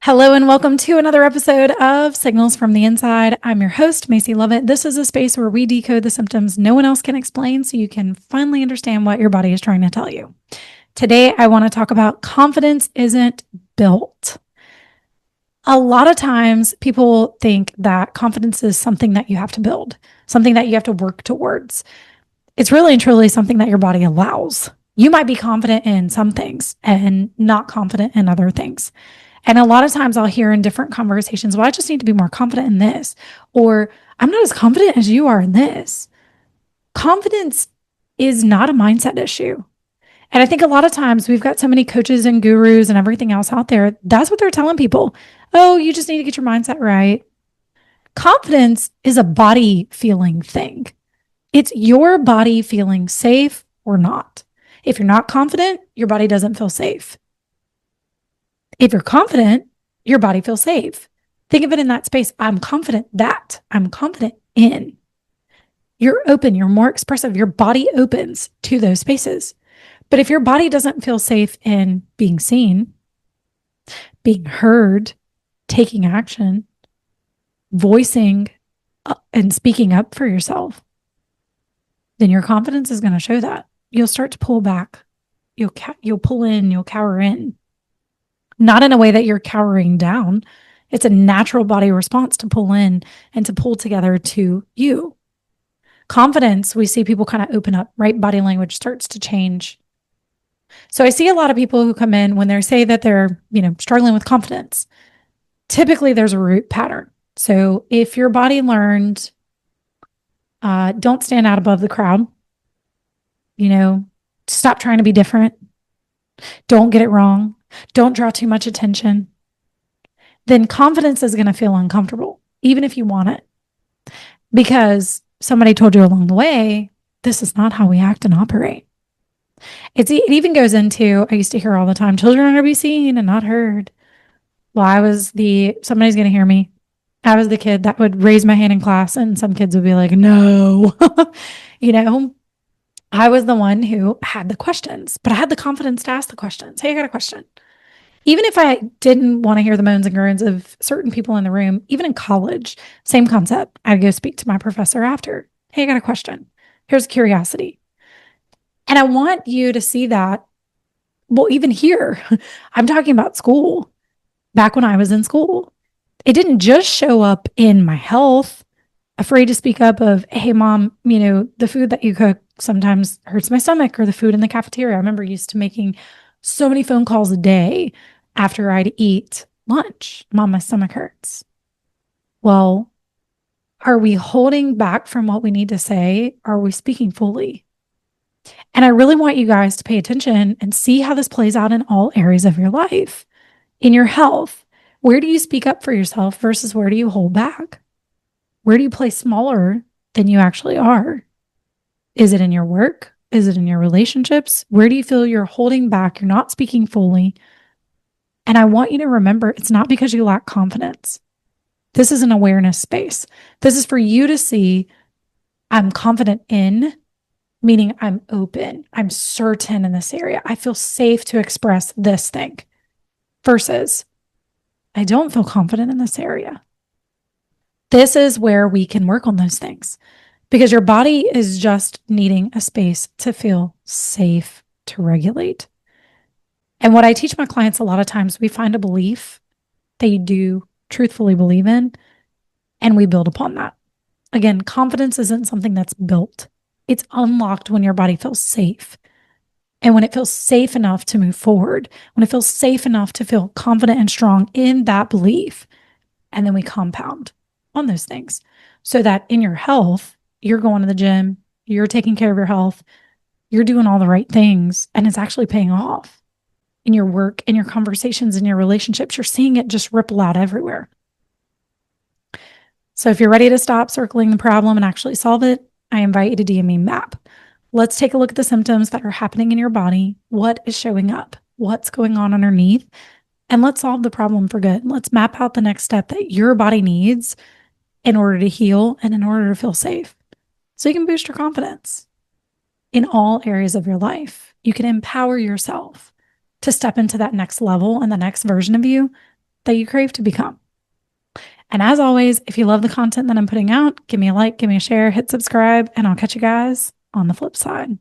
Hello and welcome to another episode of Signals from the Inside. I'm your host, Maisie Lovett. This is a space where we decode the symptoms no one else can explain so you can finally understand what your body is trying to tell you. Today, I want to talk about confidence isn't built. A lot of times people think that confidence is something that you have to build, something that you have to work towards. It's really and truly something that your body allows. You might be confident in some things and not confident in other things. And a lot of times I'll hear in different conversations, well, I just need to be more confident in this, or I'm not as confident as you are in this. Confidence is not a mindset issue. And I think a lot of times we've got so many coaches and gurus and everything else out there. That's what they're telling people. Oh, you just need to get your mindset right. Confidence is a body feeling thing. It's your body feeling safe or not. If you're not confident, your body doesn't feel safe. If you're confident, your body feels safe. Think of it in that space. I'm confident that. I'm confident in. You're open. You're more expressive. Your body opens to those spaces. But if your body doesn't feel safe in being seen, being heard, taking action, voicing and speaking up for yourself, then your confidence is going to show that. You'll start to pull back. You'll pull in, you'll cower in. Not in a way that you're cowering down. It's a natural body response to pull in and to pull together to you. Confidence, we see people kind of open up, right? Body language starts to change. So I see a lot of people who come in when they say that they're, struggling with confidence. Typically there's a root pattern. So if your body learned, don't stand out above the crowd, stop trying to be different, don't get it wrong, don't draw too much attention, then confidence is going to feel uncomfortable, even if you want it. Because somebody told you along the way, this is not how we act and operate. It even goes into, I used to hear all the time, children are going to be seen and not heard. Well, somebody's going to hear me. I was the kid that would raise my hand in class and some kids would be like, no, I was the one who had the questions, but I had the confidence to ask the questions. Hey, I got a question. Even if I didn't want to hear the moans and groans of certain people in the room, even in college, same concept. I'd go speak to my professor after. Hey, I got a question. Here's curiosity. And I want you to see that. Well, even here, I'm talking about school. Back when I was in school, it didn't just show up in my health, afraid to speak up of, hey, mom, the food that you cook sometimes hurts my stomach, or the food in the cafeteria. I remember used to making so many phone calls a day after I'd eat lunch. Mom, my stomach hurts. Well, are we holding back from what we need to say? Are we speaking fully? And I really want you guys to pay attention and see how this plays out in all areas of your life. In your health, where do you speak up for yourself versus where do you hold back? Where do you play smaller than you actually are? Is it in your work? Is it in your relationships? Where do you feel you're holding back? You're not speaking fully. And I want you to remember, it's not because you lack confidence. This is an awareness space. This is for you to see, I'm confident in, meaning I'm open. I'm certain in this area. I feel safe to express this thing versus I don't feel confident in this area. This is where we can work on those things because your body is just needing a space to feel safe to regulate. And what I teach my clients a lot of times, we find a belief that you do truthfully believe in, and we build upon that. Again, confidence isn't something that's built. It's unlocked when your body feels safe. And when it feels safe enough to move forward, when it feels safe enough to feel confident and strong in that belief, and then we compound on those things so that in your health, you're going to the gym, you're taking care of your health, you're doing all the right things, and it's actually paying off in your work, in your conversations, in your relationships. You're seeing it just ripple out everywhere. So if you're ready to stop circling the problem and actually solve it, I invite you to DM me MAP. Let's take a look at the symptoms that are happening in your body. What is showing up? What's going on underneath? And let's solve the problem for good. Let's map out the next step that your body needs in order to heal and in order to feel safe. So you can boost your confidence in all areas of your life. You can empower yourself to step into that next level and the next version of you that you crave to become. And as always, if you love the content that I'm putting out, give me a like, give me a share, hit subscribe, and I'll catch you guys on the flip side.